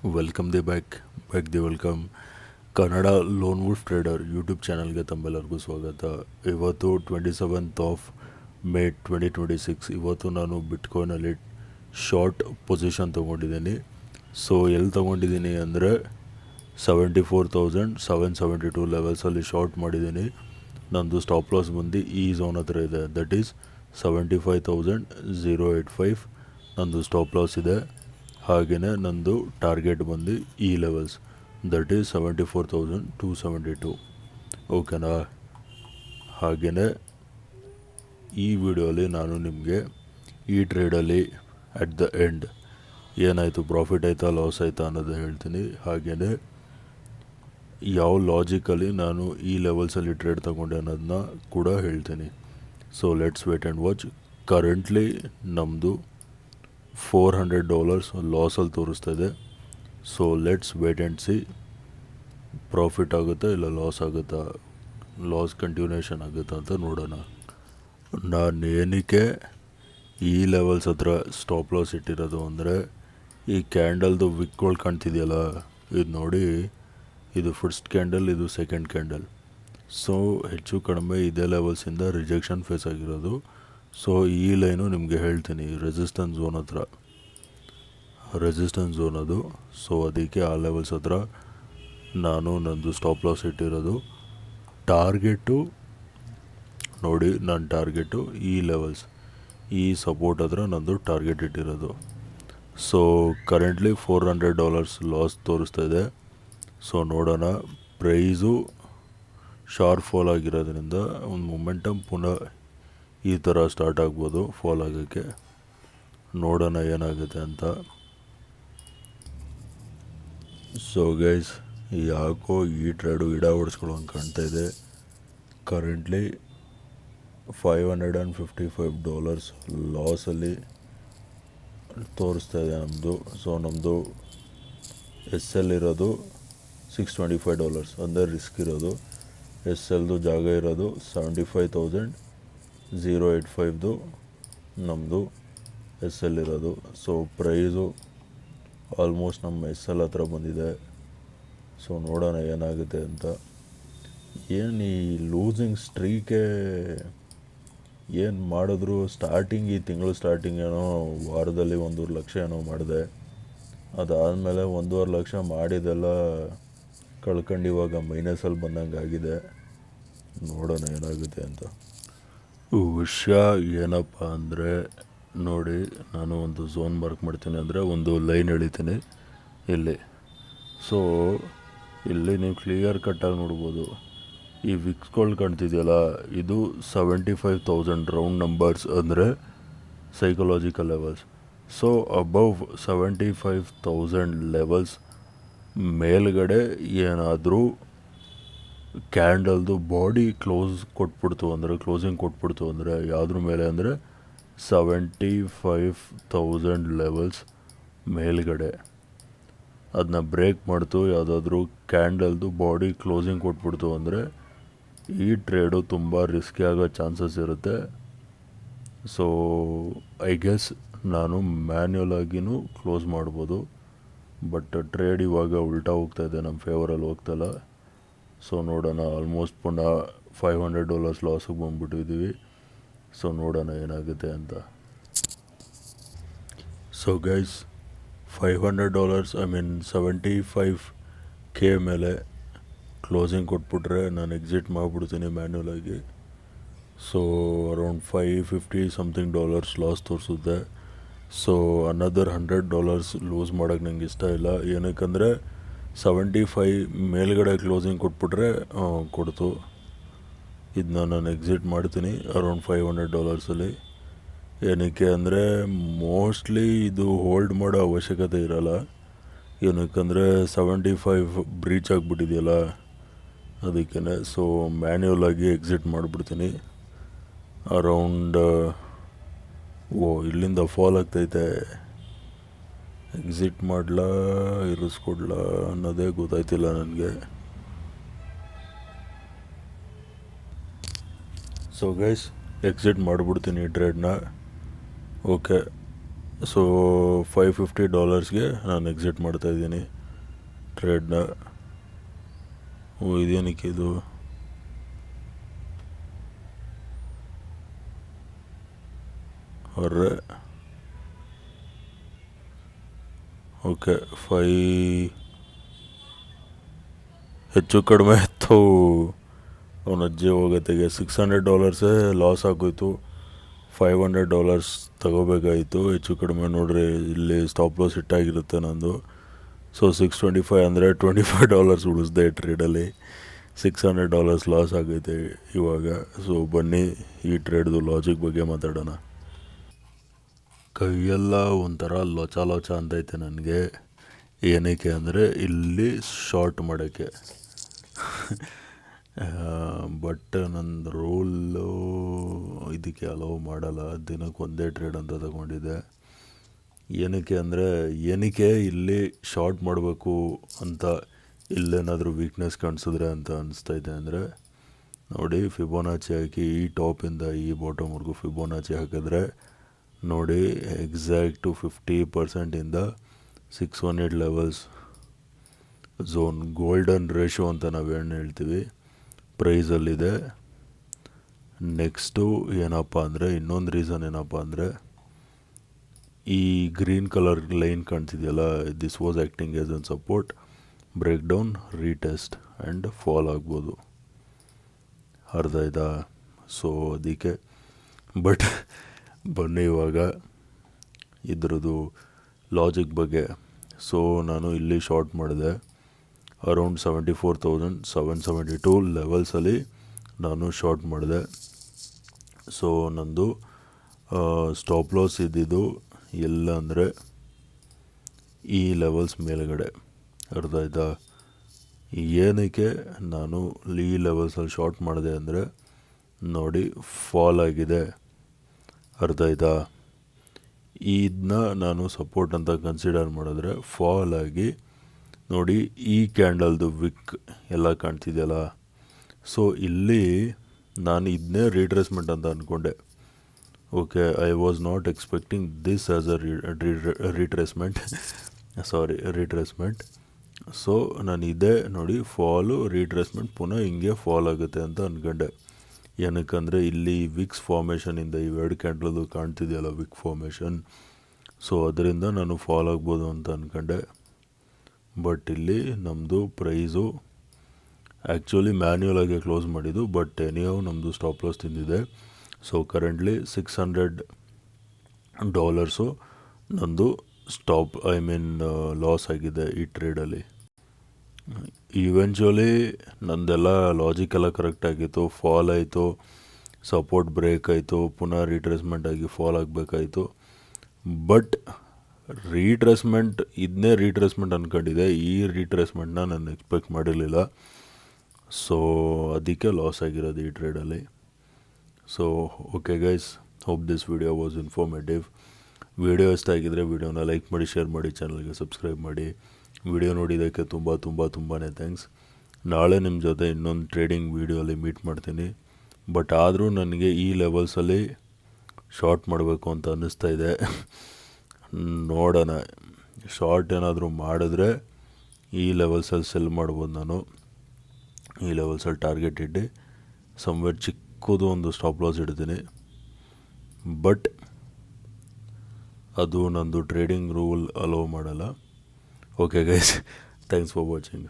Welcome the welcome Kannada loan wolf trader YouTube ಚಾನಲ್ಗೆ ತಮ್ಮೆಲ್ಲರಿಗೂ ಸ್ವಾಗತ. ಇವತ್ತು 27th May 2026. ಇವತ್ತು ನಾನು ಬಿಟ್ಕಾಯಿನಲ್ಲಿ ಶಾರ್ಟ್ ಪೊಸಿಷನ್ ತೊಗೊಂಡಿದ್ದೀನಿ. ಸೊ ಎಲ್ಲಿ ತೊಗೊಂಡಿದ್ದೀನಿ ಅಂದರೆ 74,772 ಲೆವೆಲ್ಸಲ್ಲಿ ಶಾರ್ಟ್ ಮಾಡಿದ್ದೀನಿ. ನಂದು ಸ್ಟಾಪ್ ಲಾಸ್ ಬಂದು ಈ ಝೋನ್ ಹತ್ರ ಇದೆ, ದಟ್ ಈಸ್ 75,085 ನಂದು ಸ್ಟಾಪ್ ಲಾಸ್ ಇದೆ. ಹಾಗೆಯೇ ನಂದು ಟಾರ್ಗೆಟ್ ಬಂದು ಈ ಲೆವೆಲ್ಸ್, ದಟ್ ಈಸ್ 74,272. ಓಕೆನಾ? ಹಾಗೆಯೇ ಈ ವಿಡಿಯೋಲಿ ನಾನು ನಿಮಗೆ ಈ ಟ್ರೇಡಲ್ಲಿ ಅಟ್ ದ ಎಂಡ್ ಏನಾಯಿತು, ಪ್ರಾಫಿಟ್ ಆಯಿತಾ ಲಾಸ್ ಆಯಿತಾ ಅನ್ನೋದು ಹೇಳ್ತೀನಿ. ಹಾಗೆಯೇ ಯಾವ ಲಾಜಿಕಲಿ ನಾನು ಈ ಲೆವೆಲ್ಸಲ್ಲಿ ಟ್ರೇಡ್ ತಗೊಂಡೆ ಅನ್ನೋದನ್ನ ಕೂಡ ಹೇಳ್ತೀನಿ. So let's wait and watch. Currently ನಮ್ಮದು $400 ಲಾಸಲ್ಲಿ ತೋರಿಸ್ತಾ ಇದೆ. So let's wait and see profit ಆಗುತ್ತಾ ಇಲ್ಲ ಲಾಸ್ ಆಗುತ್ತಾ, ಲಾಸ್ ಕಂಟಿನ್ಯೂಷನ್ ಆಗುತ್ತಾ ಅಂತ ನೋಡೋಣ. ನಾನು ಏನಕ್ಕೆ ಈ ಲೆವೆಲ್ಸ್ ಹತ್ರ ಸ್ಟಾಪ್ ಲಾಸ್ ಇಟ್ಟಿರೋದು ಅಂದರೆ, ಈ ಕ್ಯಾಂಡಲ್ದು ವಿಕ್ಗಳು ಕಾಣ್ತಿದೆಯಲ್ಲ, ಇದು ನೋಡಿ, ಇದು ಫಸ್ಟ್ ಕ್ಯಾಂಡಲ್, ಇದು ಸೆಕೆಂಡ್ ಕ್ಯಾಂಡಲ್. ಸೊ ಹೆಚ್ಚು ಕಡಿಮೆ ಇದೇ ಲೆವೆಲ್ಸಿಂದ ರಿಜೆಕ್ಷನ್ ಫೇಸ್ ಆಗಿರೋದು. ಸೊ ಈ ಲೈನು ನಿಮಗೆ ಹೇಳ್ತೀನಿ, ರೆಸಿಸ್ಟೆನ್ಸ್ ಝೋನ್ ಅದು. ಸೊ ಅದಕ್ಕೆ ಆ ಲೆವೆಲ್ಸ್ ಹತ್ರ ನಾನು ನಂದು ಸ್ಟಾಪ್ ಲಾಸ್ ಇಟ್ಟಿರೋದು. ಟಾರ್ಗೆಟು ನೋಡಿ, ನನ್ನ ಟಾರ್ಗೆಟು ಈ ಲೆವೆಲ್ಸ್, ಈ ಸಪೋರ್ಟ್ ಹತ್ರ ನಂದು ಟಾರ್ಗೆಟ್ ಇಟ್ಟಿರೋದು. ಸೊ ಕರೆಂಟ್ಲಿ $400 ಲಾಸ್ ತೋರಿಸ್ತಾ ಇದೆ. ಸೊ ನೋಡೋಣ, ಪ್ರೈಸು ಶಾರ್ಪ್ ಫಾಲ್ ಆಗಿರೋದ್ರಿಂದ ಒಂದು ಮೊಮೆಂಟಮ್ ಪುನಃ ಈ ಥರ ಸ್ಟಾರ್ಟ್ ಆಗ್ಬೋದು ಫಾಲ್ ಆಗೋಕ್ಕೆ. ನೋಡೋಣ ಏನಾಗುತ್ತೆ ಅಂತ. ಸೊ ಗೈಸ್, ಯಾಕೋ ಈ ಟ್ರೇಡು ಹೊಡಿಸ್ಕೊಳ್ಳೋಂಗೆ ಕಾಣ್ತಾ ಇದೆ. ಕರೆಂಟ್ಲಿ $555 ಲಾಸಲ್ಲಿ ತೋರಿಸ್ತಾ ಇದೆ ನಮ್ಮದು. ಸೊ ನಮ್ಮದು ಎಲ್ ಇರೋದು $625, ಅಂದರೆ ರಿಸ್ಕ್ ಇರೋದು. ಎಲ್ದು ಜಾಗ ಇರೋದು 75,085 ನಮ್ಮದು ಎಲ್ ಇರೋದು. ಸೊ ಪ್ರೈಸು ಆಲ್ಮೋಸ್ಟ್ ನಮ್ಮ ಎಲ್ ಹತ್ರ ಬಂದಿದೆ. ಸೊ ನೋಡೋಣ ಏನಾಗುತ್ತೆ ಅಂತ. ಏನು ಈ ಲೂಸಿಂಗ್ ಸ್ಟ್ರೀಕೆ ಏನು ಮಾಡಿದ್ರು, ಈ ತಿಂಗಳು ಸ್ಟಾರ್ಟಿಂಗ್ ಏನೋ ವಾರದಲ್ಲಿ 1.5 ಲಕ್ಷ ಏನೋ ಮಾಡಿದೆ. ಅದಾದಮೇಲೆ 1.5 ಲಕ್ಷ ಮಾಡಿದೆಲ್ಲ ಕಳ್ಕೊಂಡು ಇವಾಗ ಮೈನಸಲ್ಲಿ ಬಂದಂಗೆ ಆಗಿದೆ. ನೋಡೋಣ ಏನಾಗುತ್ತೆ ಅಂತ. ವಿಷಯ ಏನಪ್ಪ ಅಂದರೆ, ನೋಡಿ, ನಾನು ಒಂದು ಝೋನ್ ಮಾರ್ಕ್ ಮಾಡ್ತೀನಿ, ಅಂದರೆ ಒಂದು ಲೈನ್ ಎಳಿತೀನಿ ಇಲ್ಲಿ. ಸೊ ಇಲ್ಲಿ ನೀವು ಕ್ಲಿಯರ್ ಕಟ್ಟಾಗಿ ನೋಡ್ಬೋದು, ಈ ವಿಕ್ಸ್ಗಳು ಕಾಣ್ತಿದೆಯಲ್ಲ, ಇದು 75,000 ರೌಂಡ್ ನಂಬರ್ಸ್, ಅಂದರೆ psychological levels. So above 75,000 levels ಮೇಲ್ಗಡೆ ಏನಾದರೂ ಕ್ಯಾಂಡಲ್ದು ಬಾಡಿ ಕ್ಲೋಸಿಂಗ್ ಕೊಟ್ಬಿಡ್ತು ಅಂದರೆ ಯಾವುದ್ರ ಮೇಲೆ ಅಂದರೆ 75,000 ಲೆವೆಲ್ಸ್ ಮೇಲ್ಗಡೆ ಅದನ್ನ ಬ್ರೇಕ್ ಮಾಡ್ತು, ಯಾವುದಾದ್ರೂ ಕ್ಯಾಂಡಲ್ದು ಬಾಡಿ ಕ್ಲೋಸಿಂಗ್ ಕೊಟ್ಬಿಡ್ತು ಅಂದರೆ ಈ ಟ್ರೇಡು ತುಂಬ ರಿಸ್ಕಿ ಆಗೋ ಚಾನ್ಸಸ್ ಇರುತ್ತೆ. ಸೊ ಐ ಗೆಸ್ ನಾನು ಮ್ಯಾನ್ಯುಯಲ್ ಆಗಿನೂ ಕ್ಲೋಸ್ ಮಾಡ್ಬೋದು, ಬಟ್ ಟ್ರೇಡ್ ಇವಾಗ ಉಲ್ಟಾ ಹೋಗ್ತಾ ಇದೆ, ನಮ್ಮ ಫೇವರಲ್ಲಿ ಹೋಗ್ತಲ್ಲ. ಸೊ ನೋಡೋಣ, ಆಲ್ಮೋಸ್ಟ್ ಪುನಃ $500 ಲಾಸಿಗೆ ಬಂದುಬಿಟ್ಟಿದ್ದೀವಿ. ಸೊ ನೋಡೋಣ ಏನಾಗುತ್ತೆ ಅಂತ. ಸೊ ಗೈಸ್, $500 $75K ಮೇಲೆ ಕ್ಲೋಸಿಂಗ್ ಕೊಟ್ಬಿಟ್ರೆ ನಾನು ಎಕ್ಸಿಟ್ ಮಾಡಿಬಿಡ್ತೀನಿ ಮ್ಯಾನ್ಯುಯಲ್ ಆಗಿ. ಸೊ ಅರೌಂಡ್ $550 ಸಮಥಿಂಗ್ ಲಾಸ್ ತೋರಿಸುತ್ತೆ. ಸೊ ಅನದರ್ $100 ಲೂಸ್ ಮಾಡೋಕ್ಕೆ ನಂಗೆ ಇಷ್ಟ ಇಲ್ಲ. ಏನಕ್ಕಂದರೆ 75 ಮೇಲ್ಗಡೆ ಕ್ಲೋಸಿಂಗ್ ಕೊಟ್ಬಿಟ್ರೆ ಕೊಡ್ತು. ಇದನ್ನ ನಾನು ಎಕ್ಸಿಟ್ ಮಾಡ್ತೀನಿ ಅರೌಂಡ್ $500. ಏನಕ್ಕೆ ಅಂದರೆ ಮೋಸ್ಟ್ಲಿ ಇದು ಹೋಲ್ಡ್ ಮಾಡೋ ಅವಶ್ಯಕತೆ ಇರೋಲ್ಲ. ಏನಕ್ಕಂದರೆ 75 ಬ್ರೀಚ್ ಆಗಿಬಿಟ್ಟಿದೆಯಲ್ಲ, ಅದಕ್ಕೇ. ಸೊ ಮ್ಯಾನ್ಯುಯಲ್ ಆಗಿ ಎಕ್ಸಿಟ್ ಮಾಡಿಬಿಡ್ತೀನಿ ಅರೌಂಡ್. ಇಲ್ಲಿಂದ ಫಾಲ್ ಆಗ್ತೈತೆ, ಎಕ್ಸಿಟ್ ಮಾಡಲಾ ಇರಿಸ್ಕೊಡ್ಲಾ ಅನ್ನೋದೇ ಗೊತ್ತಾಯ್ತಿಲ್ಲ ನನಗೆ. ಸೊ ಗೈಸ್, ಎಕ್ಸಿಟ್ ಮಾಡಿಬಿಡ್ತೀನಿ ಈ ಟ್ರೇಡ್ನ. ಓಕೆ, ಸೊ $550ಗೆ ನಾನು ಎಕ್ಸಿಟ್ ಮಾಡ್ತಾಯಿದ್ದೀನಿ ಟ್ರೇಡ್ನ. ಇದೇನಕ್ಕೆ ಇದು ಅವ್ರೆ ಓಕೆ ಹೆಚ್ಚು ಕಡಿಮೆ ಇತ್ತು. ಅವನ ಅಜ್ಜಿ ಹೋಗೋತ್ತಿಗೆ $600 ಲಾಸ್ ಆಗೋಯ್ತು. $500 ತಗೋಬೇಕಾಯಿತು ಹೆಚ್ಚು ಕಡಿಮೆ. ನೋಡ್ರಿ ಇಲ್ಲಿ ಸ್ಟಾಪ್ ಲಾಸ್ ಇಟ್ಟಾಗಿರುತ್ತೆ ನಂದು. ಸೊ $625 ಅಂದರೆ $25 ಉಳಿಸ್ದೆ ಟ್ರೇಡಲ್ಲಿ. $600 ಲಾಸ್ ಆಗೈತೆ ಇವಾಗ. ಸೊ ಬನ್ನಿ ಈ ಟ್ರೇಡ್ದು ಲಾಜಿಕ್ ಬಗ್ಗೆ ಮಾತಾಡೋಣ. ಕೈಯೆಲ್ಲ ಒಂಥರ ಲೊಚ ಅಂತೈತೆ ನನಗೆ. ಏನಕ್ಕೆ ಅಂದರೆ ಇಲ್ಲಿ ಶಾರ್ಟ್ ಮಾಡೋಕ್ಕೆ. ಬಟ್ ನನ್ನ ರೂಲು ಇದಕ್ಕೆ ಅಲೋ ಮಾಡಲ್ಲ. ದಿನಕ್ಕೆ ಒಂದೇ ಟ್ರೇಡ್ ಅಂತ ತಗೊಂಡಿದ್ದೆ. ಏನಕ್ಕೆ ಇಲ್ಲಿ ಶಾರ್ಟ್ ಮಾಡಬೇಕು ಅಂತ ಇಲ್ಲೇನಾದರೂ ವೀಕ್ನೆಸ್ ಕಾಣಿಸಿದ್ರೆ ಅಂತ ಅನಿಸ್ತೈತೆ ಅಂದರೆ ನೋಡಿ, ಫಿಬೋನಾಚಿ ಹಾಕಿ ಈ ಟಾಪಿಂದ ಈ ಬಾಟಮ್ವರೆಗೂ ಫಿಬೋನಾಚಿ ಹಾಕಿದ್ರೆ ನೋಡಿ exact 50% 618 levels zone golden ratio ಅಂತ ನಾವೇನು ಹೇಳ್ತೀವಿ ಪ್ರೈಸಲ್ಲಿದೆ. ನೆಕ್ಸ್ಟು ಏನಪ್ಪ ಅಂದರೆ ಇನ್ನೊಂದು ರೀಸನ್ ಏನಪ್ಪ ಅಂದರೆ ಈ ಗ್ರೀನ್ ಕಲರ್ ಲೈನ್ ಕಾಣ್ತಿದೆಯಲ್ಲ, this was acting as an support, break down, retest and fall ಆಗ್ಬೋದು. ಅರ್ಧ ಆಯ್ತಾ? ಸೊ ಅದಕ್ಕೆ ಬಟ್ ಬನ್ನಿ ಇವಾಗ ಇದ್ರದ್ದು ಲಾಜಿಕ್ ಬಗ್ಗೆ. ಸೊ ನಾನು ಇಲ್ಲಿ ಶಾರ್ಟ್ ಮಾಡಿದೆ ಅರೌಂಡ್ 74,772 ಲೆವೆಲ್ಸಲ್ಲಿ ನಾನು ಶಾರ್ಟ್ ಮಾಡಿದೆ. ಸೊ ನಂದು ಸ್ಟಾಪ್ ಲಾಸ್ ಇದ್ದಿದ್ದು ಎಲ್ಲ ಅಂದರೆ ಈ ಲೆವೆಲ್ಸ್ ಮೇಲ್ಗಡೆ. ಅರ್ಥ ಆಯ್ತಾ? ಏನಕ್ಕೆ ನಾನು ಈ ಲೆವೆಲ್ಸಲ್ಲಿ ಶಾರ್ಟ್ ಮಾಡಿದೆ ಅಂದರೆ ನೋಡಿ ಫಾಲ್ ಆಗಿದೆ. ಅರ್ಥ ಆಯ್ತಾ? ಇದನ್ನ ನಾನು ಸಪೋರ್ಟ್ ಅಂತ ಕನ್ಸಿಡರ್ ಮಾಡಿದ್ರೆ ಫಾಲ್ ಆಗಿ ನೋಡಿ ಈ ಕ್ಯಾಂಡಲ್ದು ವಿಕ್ ಎಲ್ಲ ಕಾಣ್ತಿದೆಯಲ್ಲ. ಸೊ ಇಲ್ಲಿ ನಾನು ಇದನ್ನೇ ರೀಟ್ರೇಸ್ಮೆಂಟ್ ಅಂತ ಅಂದ್ಕೊಂಡೆ. Okay, I was not expecting this as a retracement. So ನಾನು ಇದೇ ನೋಡಿ ಫಾಲು ರೀಟ್ರೇಸ್ಮೆಂಟ್ ಪುನಃ ಹಿಂಗೆ ಫಾಲ್ ಆಗುತ್ತೆ ಅಂತ ಅಂದ್ಕೊಂಡೆ. ಏನಕ್ಕಂದರೆ ಇಲ್ಲಿ ವಿಕ್ಸ್ ಫಾರ್ಮೇಷನಿಂದ ಇವೆರಡು ಕ್ಯಾಂಡಲ್ದು ಕಾಣ್ತಿದೆಯಲ್ಲ ವಿಕ್ ಫಾರ್ಮೇಷನ್, ಸೊ ಅದರಿಂದ ನಾನು ಫಾಲ್ ಆಗ್ಬೋದು ಅಂತ ಅಂದ್ಕೊಂಡೆ. ಬಟ್ ಇಲ್ಲಿ ನಮ್ಮದು ಪ್ರೈಸು ಆ್ಯಕ್ಚುಲಿ ಮ್ಯಾನ್ಯುಯಲಾಗೆ ಕ್ಲೋಸ್ ಮಾಡಿದ್ದು, ಬಟ್ ಎನಿಯೋ ನಮ್ಮದು ಸ್ಟಾಪ್ ಲಾಸ್ ತಿಂದಿದೆ. ಸೊ ಕರೆಂಟ್ಲಿ $600 ನಂದು ಲಾಸ್ ಆಗಿದೆ ಈ ಟ್ರೇಡಲ್ಲಿ. ಇವೆಂಚುಲಿ ನಂದೆಲ್ಲ ಲಾಜಿಕೆಲ್ಲ ಕರೆಕ್ಟ್ ಆಗಿತ್ತು. ಫಾಲ್ ಆಯಿತು, ಸಪೋರ್ಟ್ ಬ್ರೇಕ್ ಆಯಿತು, ಪುನಃ ರೀಟ್ರೇಸ್ಮೆಂಟ್ ಆಗಿ ಫಾಲ್ ಆಗಬೇಕಾಯಿತು. ಬಟ್ ಇದನ್ನೇ ರೀಟ್ರೇಸ್ಮೆಂಟ್ ಅಂದ್ಕೊಂಡಿದ್ದೆ. ಈ ರೀಟ್ರೇಸ್ಮೆಂಟ್ನ ನಾನು ಎಕ್ಸ್ಪೆಕ್ಟ್ ಮಾಡಿರಲಿಲ್ಲ. ಸೊ ಅದಕ್ಕೆ ಲಾಸ್ ಆಗಿರೋದು ಈ ಟ್ರೇಡಲ್ಲಿ. So okay guys, hope this video was informative. Video ಇಷ್ಟ ಆಗಿದ್ದರೆ ವಿಡಿಯೋನ ಲೈಕ್ ಮಾಡಿ, ಶೇರ್ ಮಾಡಿ, ಚಾನಲ್ಗೆ ಸಬ್ಸ್ಕ್ರೈಬ್ ಮಾಡಿ. ವಿಡಿಯೋ ನೋಡಿದ್ದಕ್ಕೆ ತುಂಬಾ ಥ್ಯಾಂಕ್ಸ್. ನಾಳೆ ನಿಮ್ಮ ಜೊತೆ ಇನ್ನೊಂದು ಟ್ರೇಡಿಂಗ್ ವೀಡಿಯೋಲಿ ಮೀಟ್ ಮಾಡ್ತೀನಿ. ಬಟ್ ಆದರೂ ನನಗೆ ಈ ಲೆವೆಲ್ಸಲ್ಲಿ ಶಾರ್ಟ್ ಮಾಡಬೇಕು ಅಂತ ಅನ್ನಿಸ್ತಾ ಇದೆ. ನೋಡೋಣ, ಶಾರ್ಟ್ ಏನಾದರೂ ಮಾಡಿದ್ರೆ ಈ ಲೆವೆಲ್ಸಲ್ಲಿ ಸೆಲ್ ಮಾಡ್ಬೋದು. ನಾನು ಈ ಲೆವೆಲ್ಸಲ್ಲಿ ಟಾರ್ಗೆಟ್ ಇಟ್ಟು ಸಮ್ವೇರ್ ಚಿಕ್ಕದು ಒಂದು ಸ್ಟಾಪ್ ಲಾಸ್ ಇಡ್ತೀನಿ. ಬಟ್ ಅದು ನಂದು ಟ್ರೇಡಿಂಗ್ ರೂಲ್ ಅಲೋ ಮಾಡಲ್ಲ. Okay guys, thanks for watching.